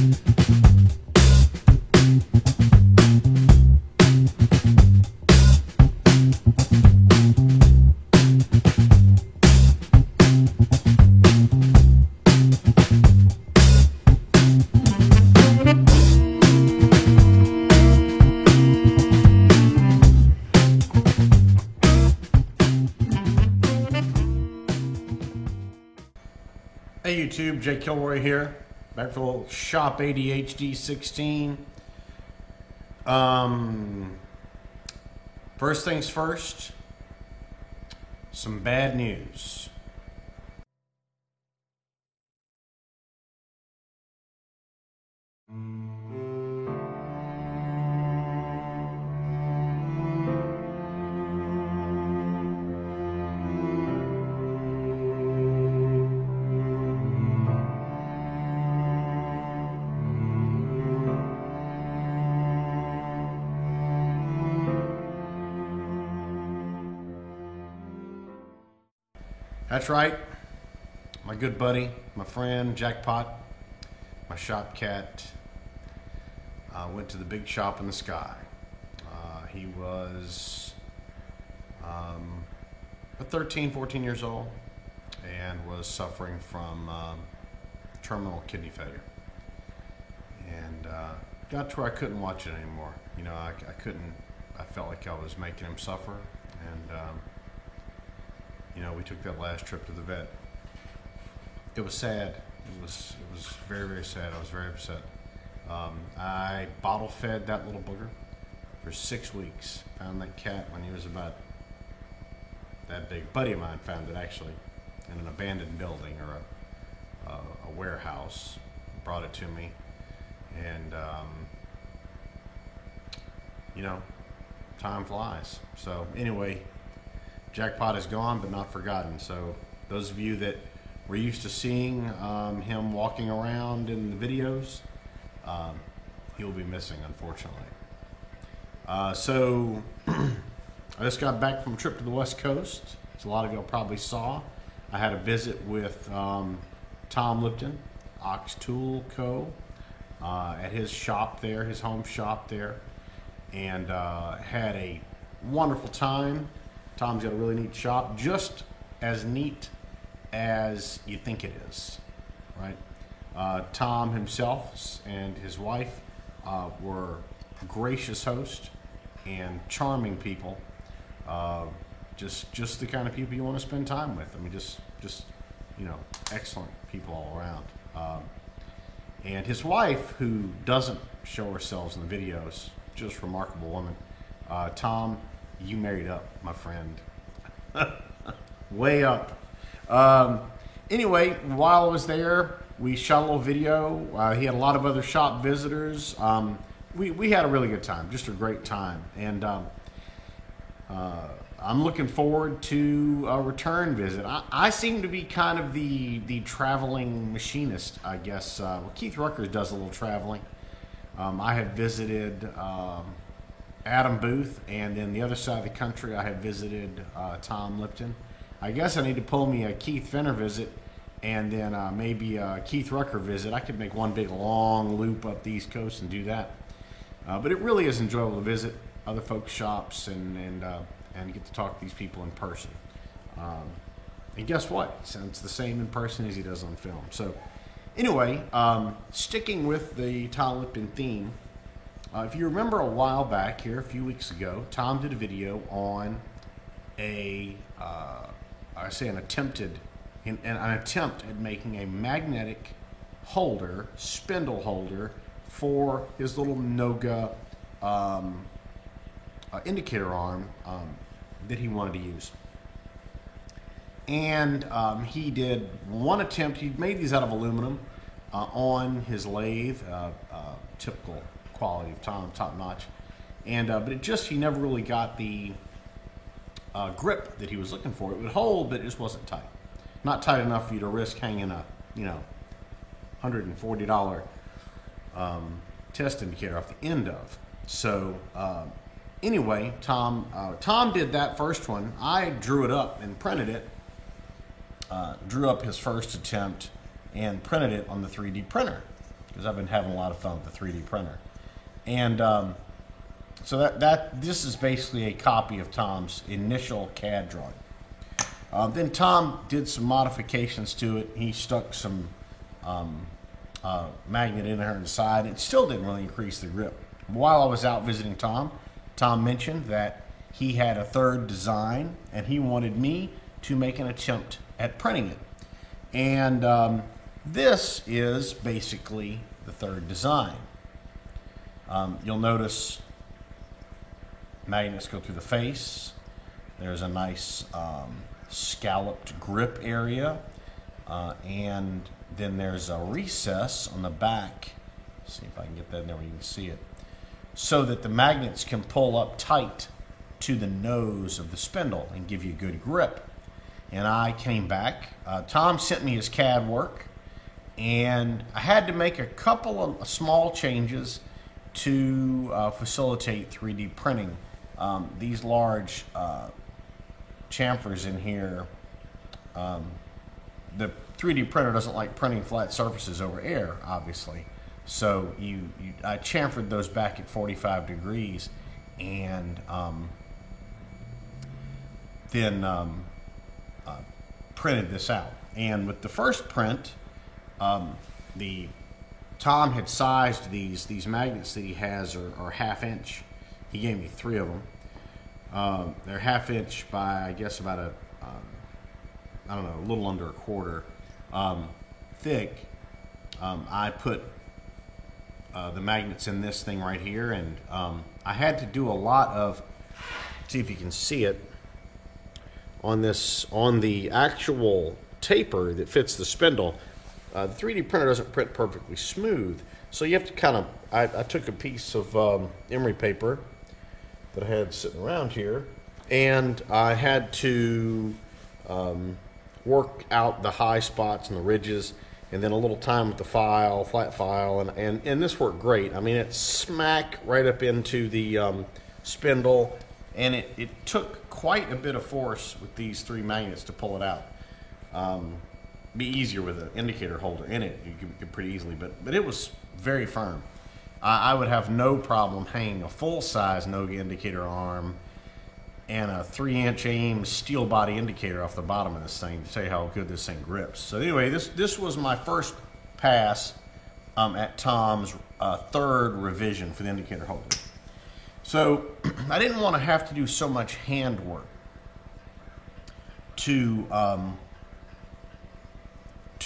Hey YouTube, Jay Kilroy here, back for a little Shop ADHD 16. First things first, some bad news. That's right, my good buddy, my friend, Jackpot, my shop cat, went to the big shop in the sky. He was 13, 14 years old and was suffering from terminal kidney failure. And got to where I couldn't watch it anymore. You know, I couldn't, I felt like I was making him suffer. And you know, we took that last trip to the vet. It was sad. It was very, very sad. I was very upset. I bottle fed that little booger for 6 weeks. Found that cat when he was about that big. A buddy of mine found it actually in an abandoned building or a warehouse. Brought it to me, and you know, time flies. So anyway, Jackpot is gone but not forgotten. So those of you that were used to seeing him walking around in the videos, he will be missing, unfortunately. So I just got back from a trip to the West Coast, as a lot of you probably saw. I had a visit with Tom Lipton, Ox Tool Co. At his shop there, his home shop there, and had a wonderful time. Tom's got a really neat shop, just as neat as you think it is, right? Tom himself and his wife were gracious hosts and charming people. Just the kind of people you want to spend time with. I mean, just you know, excellent people all around. And his wife, who doesn't show herself in the videos, just remarkable woman. Tom, you married up, my friend. Way up. Anyway, while I was there, we shot a little video. He had a lot of other shop visitors. We had a really good time, just a great time. And I'm looking forward to a return visit. I seem to be kind of the traveling machinist, I guess. Keith Rucker does a little traveling. I have visited Adam Booth, and then the other side of the country I have visited Tom Lipton. I guess I need to pull me a Keith Fenner visit and then maybe a Keith Rucker visit. I could make one big long loop up the East Coast and do that. But it really is enjoyable to visit other folks' shops and get to talk to these people in person. And guess what? He sounds the same in person as he does on film. So anyway, sticking with the Tom Lipton theme, if you remember a while back here, a few weeks ago, Tom did a video on an attempt at making a magnetic holder, spindle holder, for his little Noga indicator arm that he wanted to use. And he did one attempt. He made these out of aluminum on his lathe, typical quality of Tom, top notch. And but he never really got the grip that he was looking for. It would hold, but it just wasn't tight. Not tight enough for you to risk hanging a, $140 test indicator off the end of. So anyway, Tom did that first one. I drew it up and printed it. Drew up his first attempt and printed it on the 3D printer. because I've been having a lot of fun with the 3D printer. And so this is basically a copy of Tom's initial CAD drawing. Then Tom did some modifications to it. He stuck some magnet in there inside. It still didn't really increase the grip. While I was out visiting Tom, Tom mentioned that he had a third design and he wanted me to make an attempt at printing it. And this is basically the third design. You'll notice magnets go through the face. There's a nice scalloped grip area, and then there's a recess on the back. Let's see if I can get that in there where you can see it, so that the magnets can pull up tight to the nose of the spindle and give you good grip. And I came back. Tom sent me his CAD work, and I had to make a couple of small changes to facilitate 3D printing. These large chamfers in here, the 3D printer doesn't like printing flat surfaces over air, obviously. So I chamfered those back at 45 degrees, and then printed this out. And with the first print, Tom had sized these magnets that he has are ½ He gave me 3 of them. They're ½ by, I guess, about I don't know, a little under 1/4 thick. I put the magnets in this thing right here, and I had to do a lot of, see if you can see it, on the actual taper that fits the spindle. The 3D printer doesn't print perfectly smooth, so you have to kind of, I took a piece of emery paper that I had sitting around here, and I had to work out the high spots and the ridges, and then a little time with the flat file, and this worked great. I mean, it's smack right up into the spindle, and it took quite a bit of force with these 3 magnets to pull it out. Be easier with an indicator holder in it. You could pretty easily, but it was very firm. I would have no problem hanging a full-size Noga indicator arm and a 3-inch AIM steel body indicator off the bottom of this thing to tell you how good this thing grips. So anyway, this was my first pass at Tom's third revision for the indicator holder. So I didn't want to have to do so much handwork to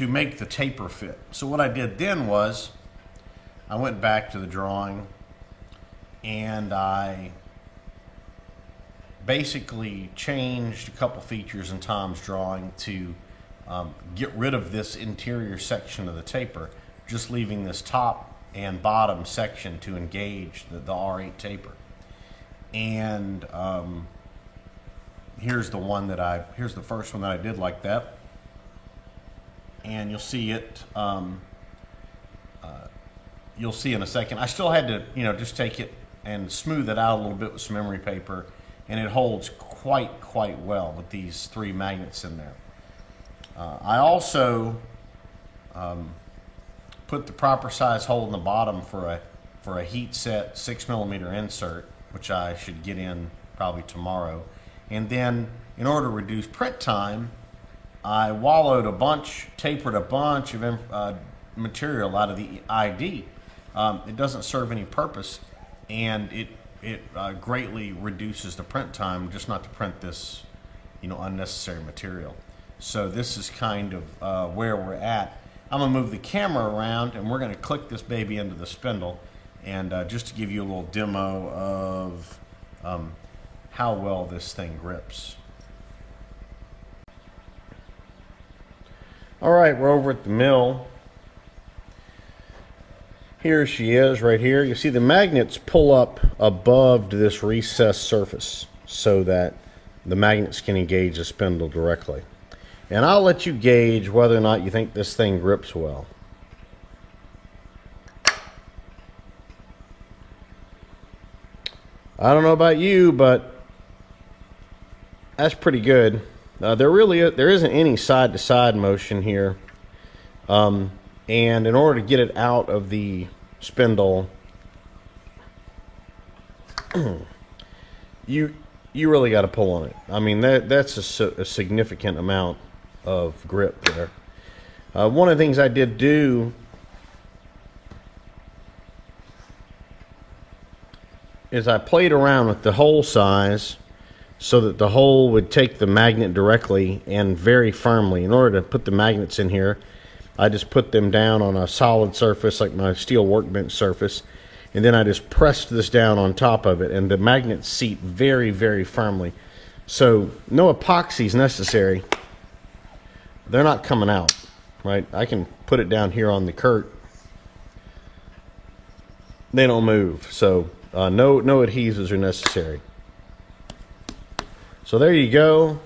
make the taper fit. So what I did then was I went back to the drawing, and I basically changed a couple features in Tom's drawing to get rid of this interior section of the taper, just leaving this top and bottom section to engage the R8 taper. And here's the first one that I did like that. And you'll see it, you'll see in a second. I still had to, just take it and smooth it out a little bit with some emery paper, and it holds quite well with these 3 magnets in there. I also put the proper size hole in the bottom for a heat set 6mm insert, which I should get in probably tomorrow. And then, in order to reduce print time, I tapered a bunch of material out of the ID. It doesn't serve any purpose, and it greatly reduces the print time, just not to print this, unnecessary material. So this is kind of where we're at. I'm gonna move the camera around, and we're gonna click this baby into the spindle, and just to give you a little demo of how well this thing grips. All right, we're over at the mill. Here she is right here. You see the magnets pull up above this recessed surface so that the magnets can engage the spindle directly. And I'll let you gauge whether or not you think this thing grips well. I don't know about you, but that's pretty good. There isn't any side-to-side motion here. And in order to get it out of the spindle, you really got to pull on it. I mean, that's a significant amount of grip there. One of the things I did do is I played around with the hole size so that the hole would take the magnet directly and very firmly. In order to put the magnets in here, I just put them down on a solid surface like my steel workbench surface, and then I just pressed this down on top of it, and the magnets seat very, very firmly. So no epoxy is necessary. They're not coming out, right? I can put it down here on the Curt. They don't move, so no adhesives are necessary. So there you go.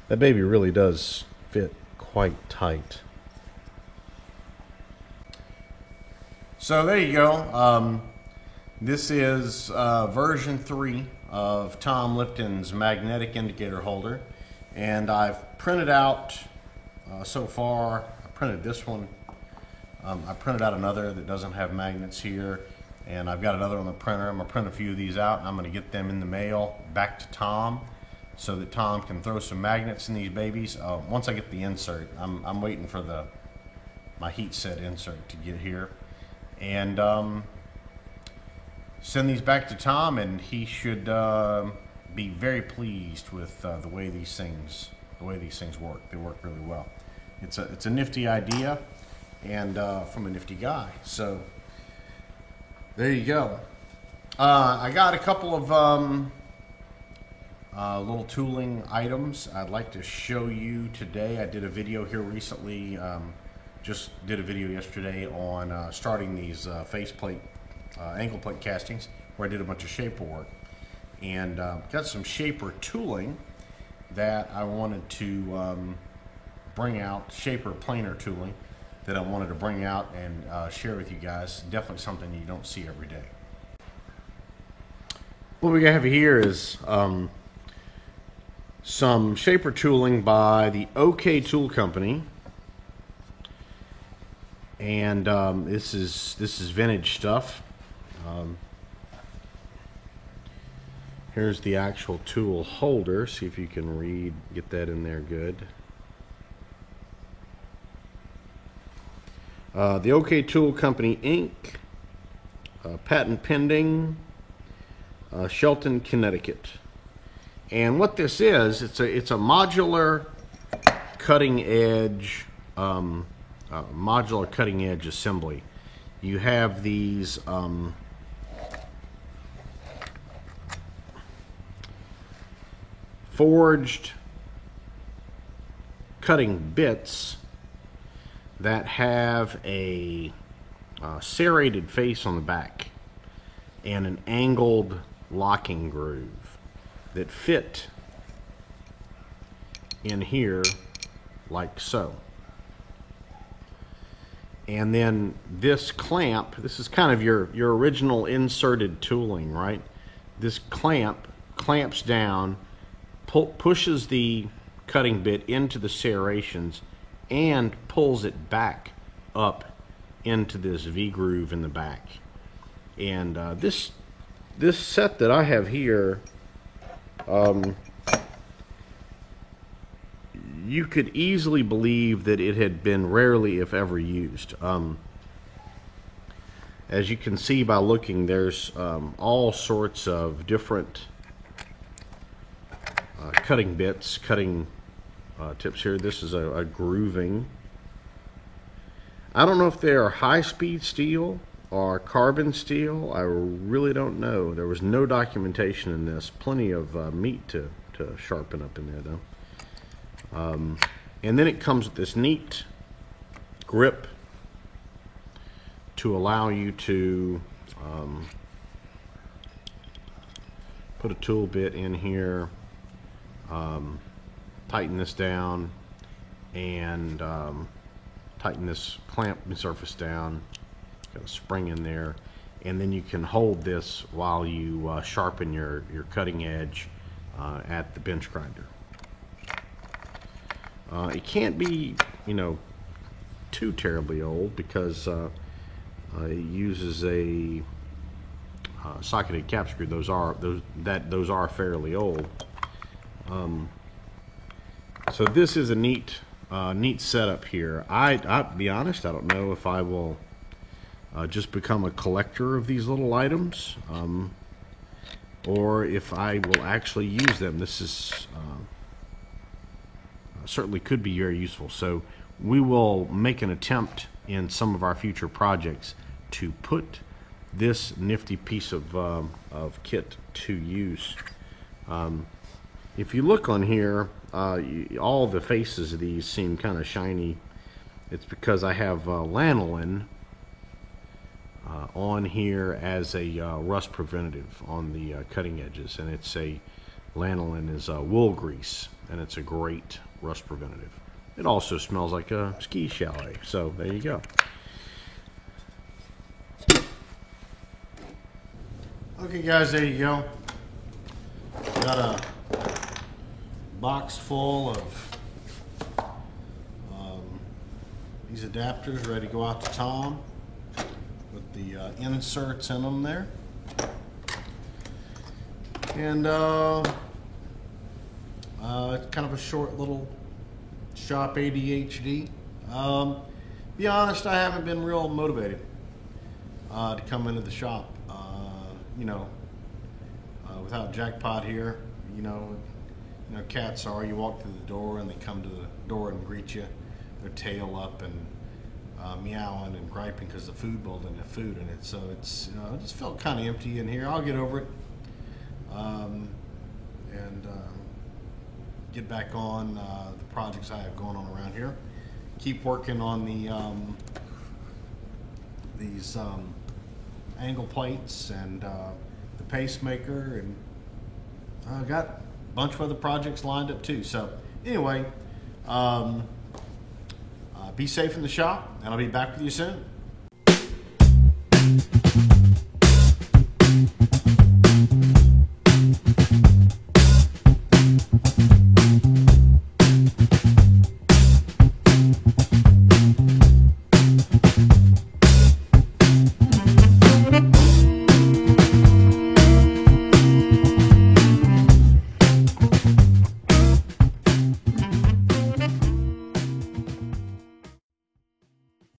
That baby really does fit quite tight. So there you go. This is version 3 of Tom Lipton's magnetic indicator holder. And I've printed out, so far, I printed this one. I printed out another that doesn't have magnets here. And I've got another on the printer. I'm going to print a few of these out, and I'm going to get them in the mail back to Tom, so that Tom can throw some magnets in these babies. Once I get the insert, I'm waiting for my heat set insert to get here, and send these back to Tom, and he should be very pleased with the way these things work. They work really well. It's a nifty idea, and from a nifty guy. So there you go. I got a couple of little tooling items I'd like to show you today. I did a video here recently, just did a video yesterday on starting these faceplate, ankle plate castings, where I did a bunch of shaper work. And got some shaper tooling that I wanted to bring out, shaper planer tooling that I wanted to bring out and share with you guys. Definitely something you don't see every day. What we have here is some shaper tooling by the OK Tool Company, and this is vintage stuff. Here's the actual tool holder. See if you can get that in there good. The OK Tool Company Inc., patent pending, Shelton, Connecticut. And what this is, it's a modular cutting edge assembly. You have these forged cutting bits that have a serrated face on the back and an angled locking groove that fit in here like so. And then this clamp, this is kind of your original inserted tooling, right? This clamps down, pushes the cutting bit into the serrations and pulls it back up into this V-groove in the back. And this set that I have here, you could easily believe that it had been rarely, if ever, used. As you can see by looking, there's all sorts of different cutting bits, cutting tips here. This is a grooving. I don't know if they are high-speed steel or carbon steel. I really don't know. There was no documentation in this. Plenty of meat to sharpen up in there, though. And then it comes with this neat grip to allow you to put a tool bit in here, tighten this down, and tighten this clamp surface down. Got a spring in there, and then you can hold this while you sharpen your cutting edge at the bench grinder. It can't be, too terribly old because it uses a socketed cap screw. Those are fairly old. So this is a neat setup here. I'll be honest, I don't know if I will just become a collector of these little items, or if I will actually use them. This is certainly could be very useful. So we will make an attempt in some of our future projects to put this nifty piece of kit to use. If you look on here, all the faces of these seem kind of shiny. It's because I have lanolin on here as a rust preventative on the cutting edges, and lanolin is wool grease, and it's a great rust preventative. It also smells like a ski chalet, so there you go. Okay guys, there you go. Got a box full of these adapters ready to go out to Tom with the inserts in them there. And it's kind of a short little shop ADHD. Be honest, I haven't been real motivated to come into the shop. Without Jackpot here, cats are, you walk through the door and they come to the door and greet you, their tail up and meowing and griping because the food bowl didn't have food in it. So it just felt kind of empty in here. I'll get over it and get back on the projects I have going on around here. Keep working on these angle plates and the pacemaker, and I got a bunch of other projects lined up too. So anyway, be safe in the shop, and I'll be back with you soon.